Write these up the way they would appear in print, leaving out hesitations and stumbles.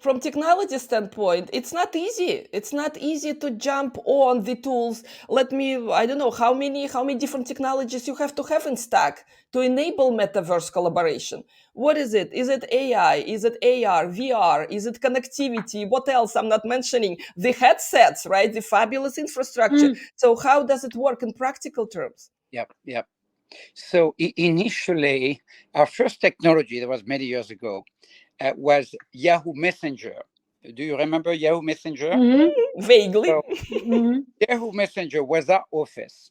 from technology standpoint, it's not easy. It's not easy to jump on the tools. I don't know how many different technologies you have to have in stack to enable metaverse collaboration. What is it? Is it AI? Is it AR, VR? Is it connectivity? What else? I'm not mentioning the headsets, right? The fabulous infrastructure. So how does it work in practical terms? Yep. So initially, our first technology, that was many years ago, was Yahoo Messenger. Do you remember Yahoo Messenger? Vaguely. So, Yahoo Messenger was our office.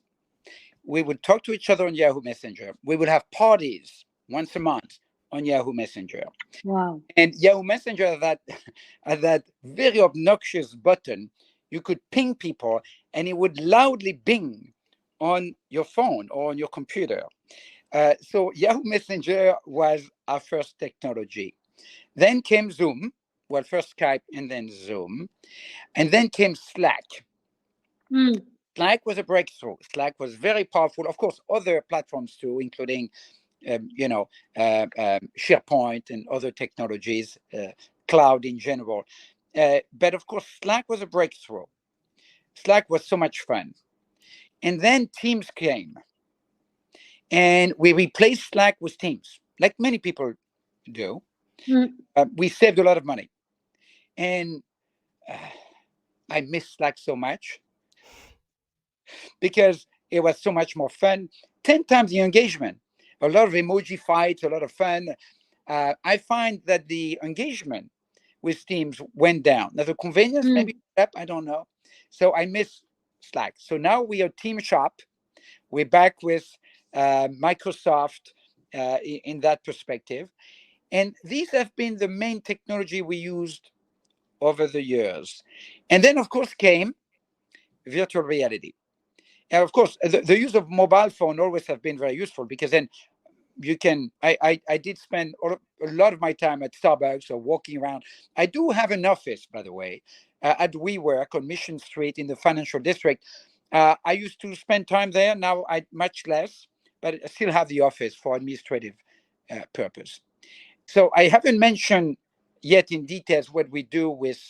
We would talk to each other on Yahoo Messenger. We would have parties once a month on Yahoo Messenger. Wow. And Yahoo Messenger had that very obnoxious button. You could ping people and it would loudly bing on your phone or on your computer. So Yahoo Messenger was our first technology. Then came Zoom. Well, first Skype and then Zoom. And then came Slack. Slack was a breakthrough. Slack was very powerful. Of course, other platforms too, including, SharePoint and other technologies, cloud in general. But of course, Slack was a breakthrough. Slack was so much fun. And then Teams came. And we replaced Slack with Teams, like many people do. We saved a lot of money. And I miss Slack so much because it was so much more fun. 10 times the engagement, a lot of emoji fights, a lot of fun. I find that the engagement with Teams went down. Now, the convenience maybe up, I don't know. So I miss Slack. So now we are Team Shop. We're back with Microsoft in that perspective. And these have been the main technology we used over the years. And then, of course, came virtual reality. And of course, the use of mobile phone always have been very useful because then you can, I did spend a lot of my time at Starbucks or walking around. I do have an office, by the way, at WeWork on Mission Street in the financial district. I used to spend time there. Now I much less, but I still have the office for administrative purpose. So I haven't mentioned yet in details what we do with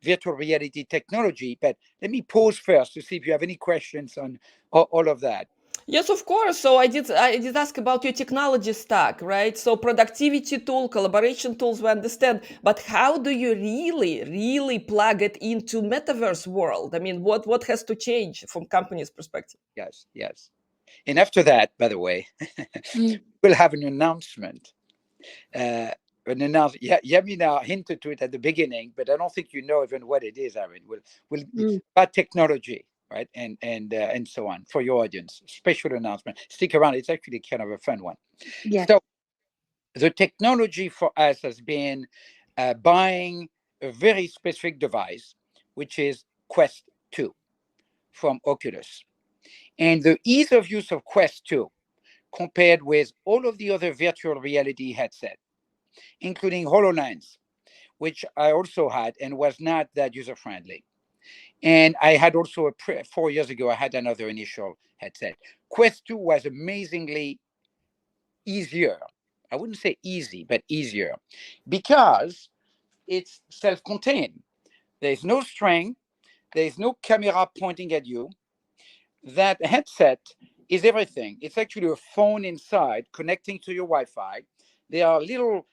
virtual reality technology, but let me pause first to see if you have any questions on all of that. Yes, of course. So I did ask about your technology stack, right? So productivity tool, collaboration tools, we understand. But how do you really plug it into metaverse world? I mean, what has to change from company's perspective? Yes. And after that, by the way, we'll have an announcement. Yamina hinted to it at the beginning, but I don't think you know even what it is, Irene. About technology, right? And so on for your audience. Special announcement. Stick around. It's actually kind of a fun one. Yes. So the technology for us has been buying a very specific device, which is Quest 2 from Oculus. And the ease of use of Quest 2 compared with all of the other virtual reality headsets, including HoloLens, which I also had and was not that user-friendly. And I had also 4 years ago, I had another initial headset. Quest 2 was amazingly easier. I wouldn't say easy, but easier because it's self-contained. There's no string. There's no camera pointing at you. That headset is everything. It's actually a phone inside connecting to your Wi-Fi. There are little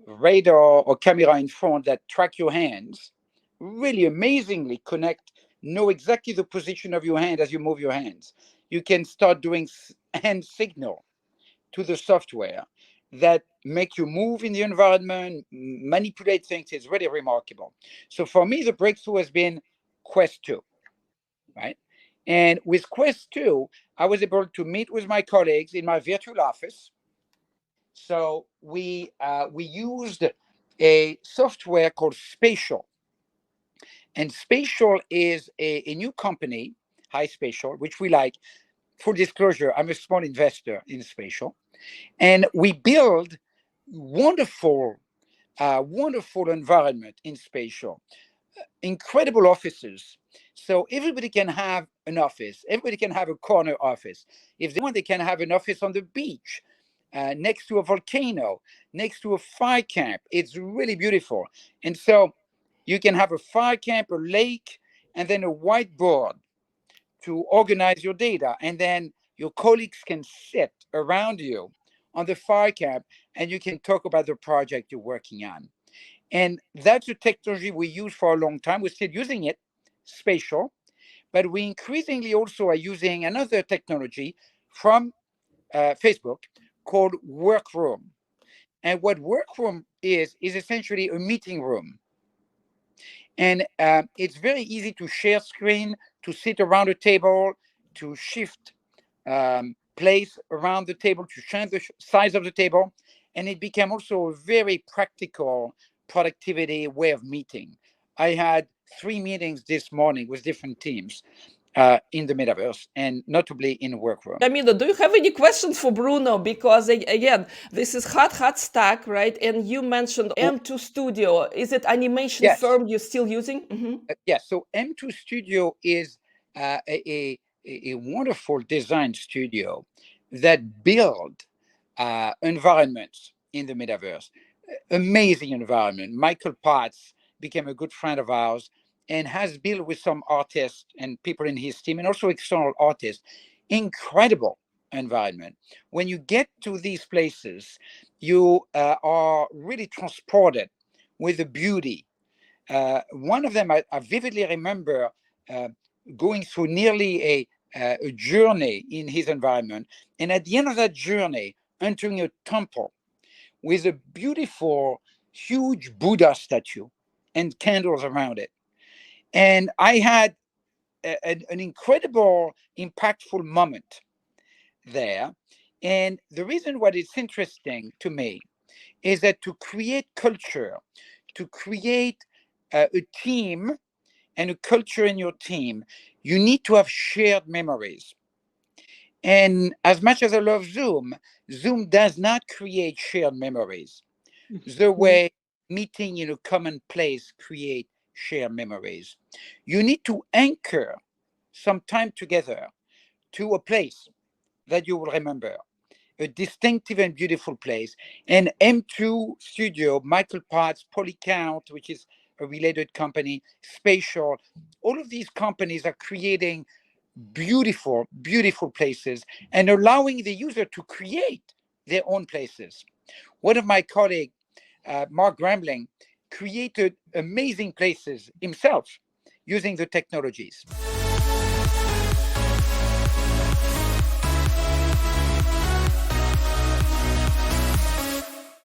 radar or camera in front that track your hands, really amazingly know exactly the position of your hand as you move your hands. You can start doing hand signal to the software that make you move in the environment, manipulate things. It's really remarkable. So for me, the breakthrough has been Quest 2, right? And with Quest 2, I was able to meet with my colleagues in my virtual office. So we used a software called Spatial. And Spatial is a new company, High Spatial, which we like. Full disclosure, I'm a small investor in Spatial. And we build wonderful environment in Spatial. Incredible offices. So everybody can have an office. Everybody can have a corner office. If they want, they can have an office on the beach. next to a volcano, next to a fire camp. It's really beautiful. And so you can have a fire camp, a lake, and then a whiteboard to organize your data. And then your colleagues can sit around you on the fire camp and you can talk about the project you're working on. And that's a technology we use for a long time. We're still using it, spatial, but we increasingly also are using another technology from Facebook called Workroom. And what Workroom is essentially a meeting room. And it's very easy to share screen, to sit around a table, to shift place around the table, to change the size of the table. And it became also a very practical productivity way of meeting. I had 3 meetings this morning with different teams in the metaverse, and notably in Workroom. Yamina, do you have any questions for Bruno? Because again, this is hot stack, right? And you mentioned M2 Studio. Is it animation firm you're still using? Yes. So M2 Studio is a wonderful design studio that build environments in the metaverse. Amazing environment. Michael Potts became a good friend of ours and has built with some artists and people in his team and also external artists, incredible environment. When you get to these places, you are really transported with the beauty. One of them, I vividly remember going through nearly a journey in his environment. And at the end of that journey, entering a temple with a beautiful, huge Buddha statue and candles around it. And I had an incredible, impactful moment there. And the reason why it's interesting to me is that to create culture, to create a team and a culture in your team, you need to have shared memories. And as much as I love Zoom, Zoom does not create shared memories the way meeting in a common place create shared memories. You need to anchor some time together to a place that you will remember, a distinctive and beautiful place. And M2 Studio, Michael Potts, Polycount, which is a related company, Spatial, all of these companies are creating beautiful, beautiful places and allowing the user to create their own places. One of my colleagues, Mark Grambling, created amazing places himself using the technologies.